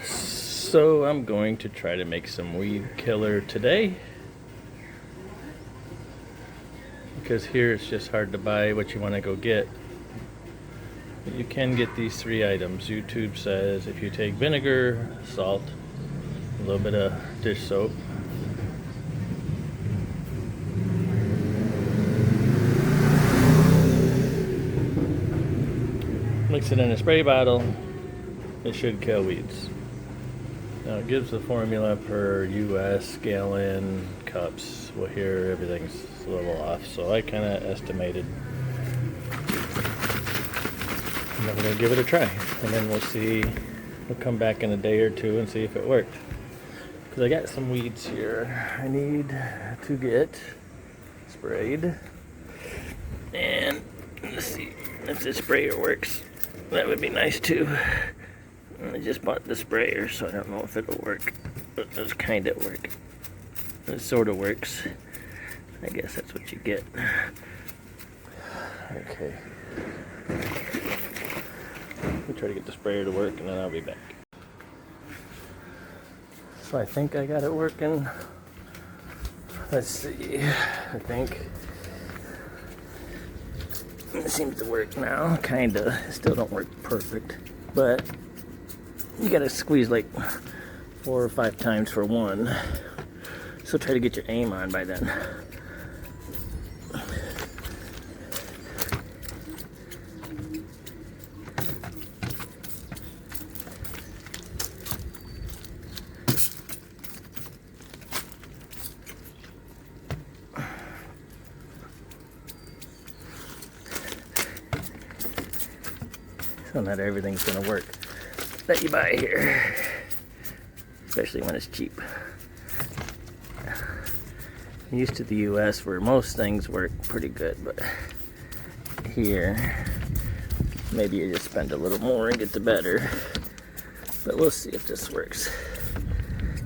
So I'm going to try to make some weed killer today, because here it's just hard to buy what you want to go get. But you can get these 3 items. YouTube says if you take vinegar, salt, a little bit of dish soap, mix it in a spray bottle, it should kill weeds. Now it gives the formula per US gallon cups. Well, here everything's a little off, so I kind of estimated. And I'm going to give it a try, and then we'll see. We'll come back in a day or two and see if it worked. Because I got some weeds here I need to get sprayed. And let's see if the sprayer works. That would be nice too. I just bought the sprayer, so I don't know if it'll work. But it does kind of work. It sort of works. I guess that's what you get. Okay. Let me try to get the sprayer to work, and then I'll be back. So I think I got it working. Let's see. I think it seems to work now. Kinda. It still don't work perfect, but you gotta squeeze like 4 or 5 times for one. So try to get your aim on by then. So not everything's gonna work that you buy here, especially when it's cheap. I'm used to the US where most things work pretty good, but here maybe you just spend a little more and get the better. But we'll see if this works.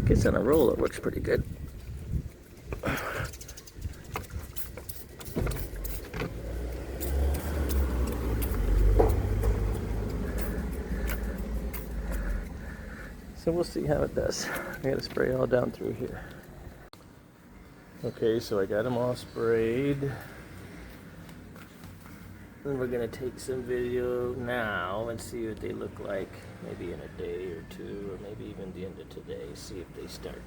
Gets on a roll, it works pretty good. So we'll see how it does. I gotta spray all down through here. Okay, so I got them all sprayed. And we're gonna take some video now and see what they look like. Maybe in a day or two, or maybe even the end of today. See if they start.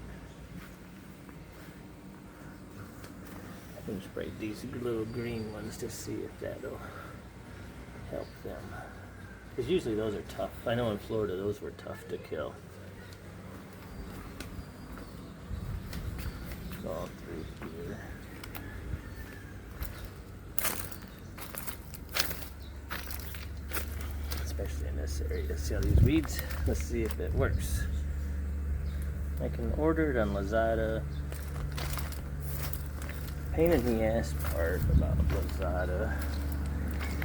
I'm gonna spray these little green ones to see if that'll help them. Because usually those are tough. I know in Florida those were tough to kill. All through here. Especially in this area. See all these weeds? Let's see if it works. I can order it on Lazada. Pain in the ass part about Lazada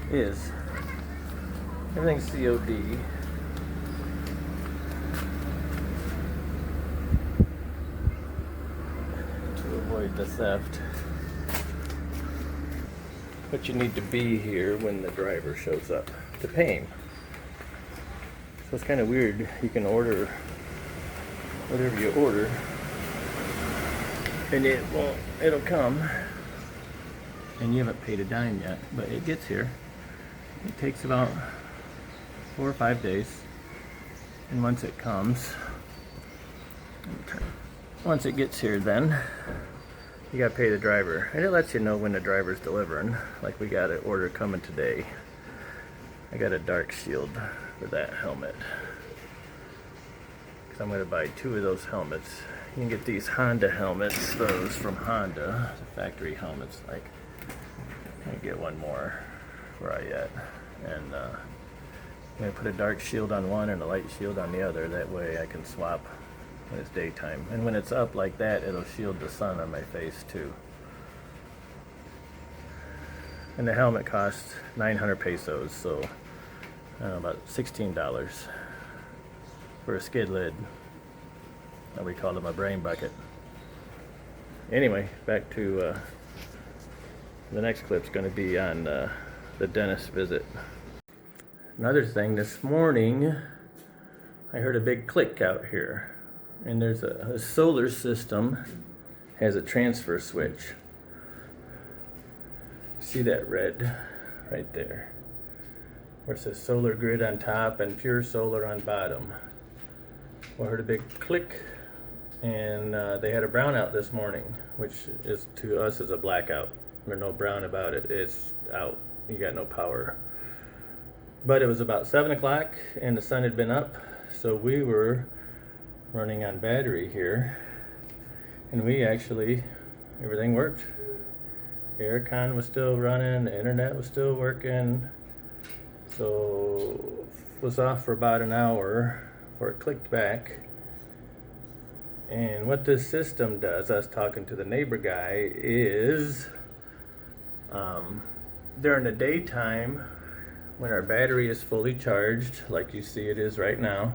is everything's COD. Avoid the theft, but you need to be here when the driver shows up to pay him. So it's kind of weird. You can order whatever you order and it'll come and you haven't paid a dime yet, but it gets here. It takes about 4 or 5 days, and once it comes, once it gets here, then you gotta pay the driver, and it lets you know when the driver's delivering. Like we got an order coming today. I got a dark shield for that helmet, because I'm gonna buy 2 of those helmets. You can get these Honda helmets, those from Honda, the factory helmets. Like, I'm gonna get one more where I at, and I'm gonna put a dark shield on one and a light shield on the other. That way I can swap when it's daytime, and when it's up like that, it'll shield the sun on my face too. And the helmet costs 900 pesos, so I don't know, about $16 for a skid lid. We called them a brain bucket. Anyway, back to the next clip's going to be on the dentist visit. Another thing, this morning I heard a big click out here. And there's a solar system has a transfer switch. See that red right there? Where it says solar grid on top and pure solar on bottom. Well, I heard a big click, and they had a brownout this morning, which is to us is a blackout. There's no brown about it. It's out. You got no power. But it was about 7 o'clock, and the sun had been up, so we were running on battery here, and we actually, everything worked. The aircon was still running, the internet was still working, so it was off for about an hour before it clicked back. And what this system does, I was talking to the neighbor guy, is during the daytime, when our battery is fully charged, like you see it is right now,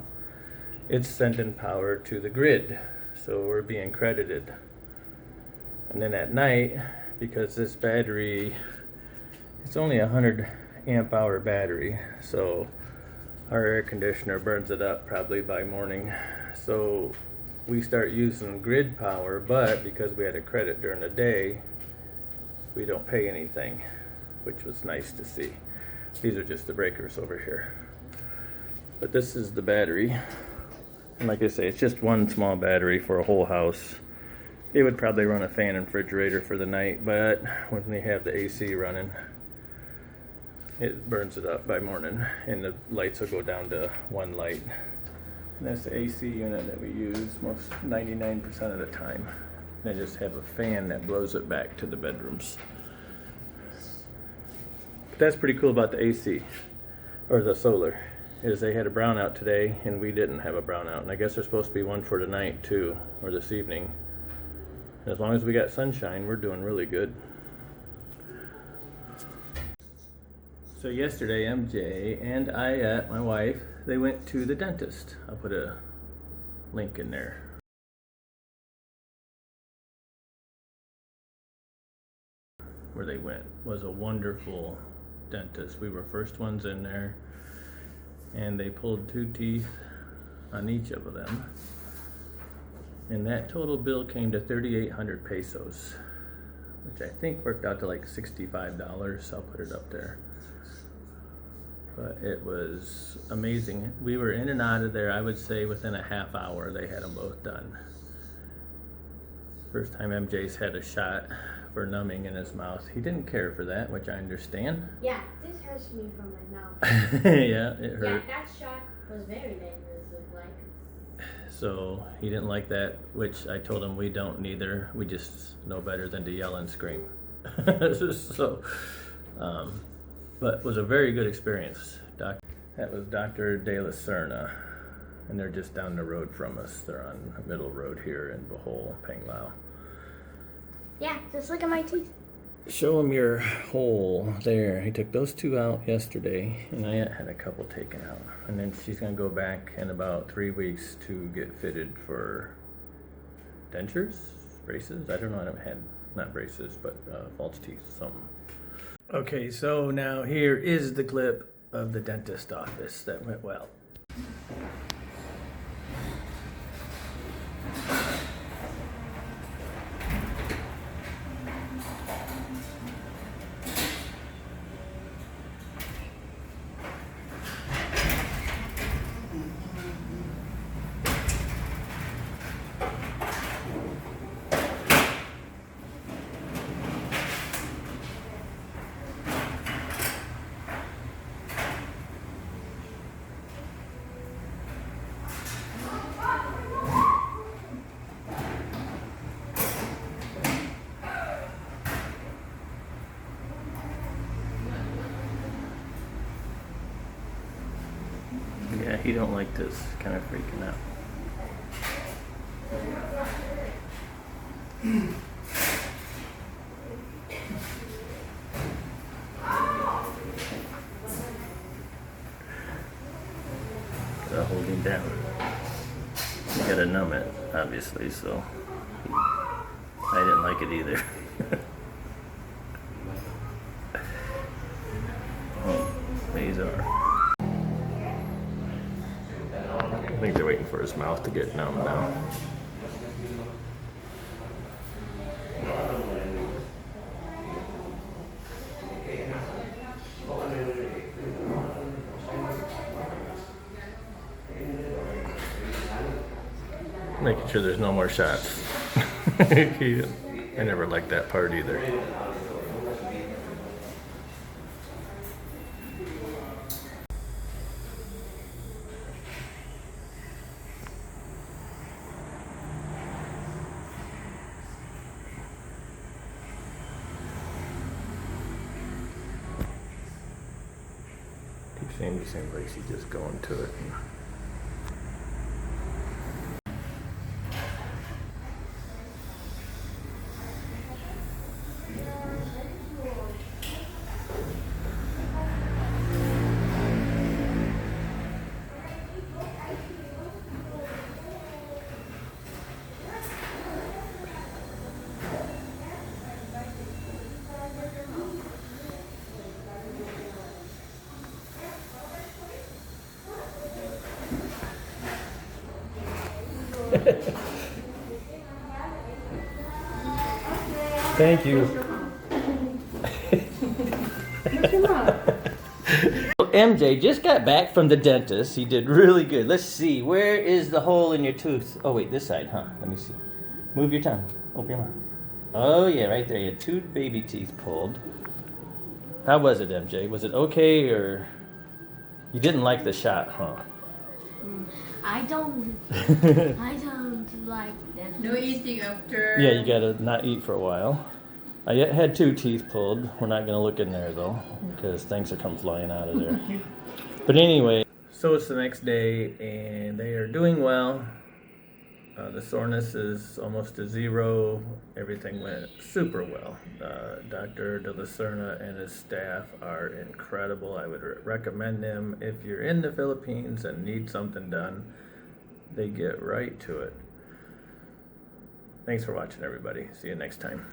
it's sending power to the grid, so we're being credited. And then at night, because this battery, it's only a 100 amp hour battery, so our air conditioner burns it up probably by morning. So we start using grid power, but because we had a credit during the day, we don't pay anything, which was nice to see. These are just the breakers over here. But this is the battery. And like I say, it's just one small battery for a whole house. It would probably run a fan and refrigerator for the night, but when they have the AC running, it burns it up by morning, and the lights will go down to one light. And that's the AC unit that we use most 99% of the time. They just have a fan that blows it back to the bedrooms. But that's pretty cool about the AC, or the solar, is they had a brownout today, and we didn't have a brownout. And I guess there's supposed to be one for tonight too, or this evening. As long as we got sunshine, we're doing really good. So yesterday, MJ and Ayet, my wife, they went to the dentist. I'll put a link in there. Where they went was a wonderful dentist. We were first ones in there, and they pulled 2 teeth on each of them. And that total bill came to 3,800 pesos, which I think worked out to like $65. I'll put it up there. But it was amazing. We were in and out of there, I would say within a half hour they had them both done. First time MJ's had a shot for numbing in his mouth. He didn't care for that, which I understand. Yeah, this hurts me from my mouth. Yeah, it hurt. Yeah, that shot was very dangerous, looked like. So he didn't like that, which I told him we don't neither. We just know better than to yell and scream. So, but it was a very good experience. That was Dr. De La Serna, and they're just down the road from us. They're on a middle road here in Bohol, Panglao. Yeah, just look at my teeth. Show him your hole there. He took those 2 out yesterday, and I had a couple taken out. And then she's gonna go back in about 3 weeks to get fitted for dentures, braces. I don't know. I haven't had, not braces, but false teeth, something. Okay, so now here is the clip of the dentist office that went well. Yeah, he don't like this, kind of freaking out. Gotta hold him down. You gotta numb it, obviously, so I didn't like it either. Oh, these are. I think waiting for his mouth to get numb now. Making sure there's no more shots. I never liked that part either. Keep saying the same place, he's just going to it. Thank you. MJ just got back from the dentist. He did really good. Let's see. Where is the hole in your tooth? Oh, wait, this side, huh? Let me see. Move your tongue. Open your mouth. Oh, yeah, right there. You had 2 baby teeth pulled. How was it, MJ? Was it okay, or you didn't like the shot, huh? I don't like that. No eating after. Yeah, you gotta not eat for a while. I had 2 teeth pulled. We're not gonna look in there though, because things will come flying out of there. But anyway, so it's the next day, and they are doing well. The soreness is almost to 0. Everything went super well. Dr. De La Serna and his staff are incredible. I would recommend them if you're in the Philippines and need something done. They get right to it. Thanks for watching, everybody. See you next time.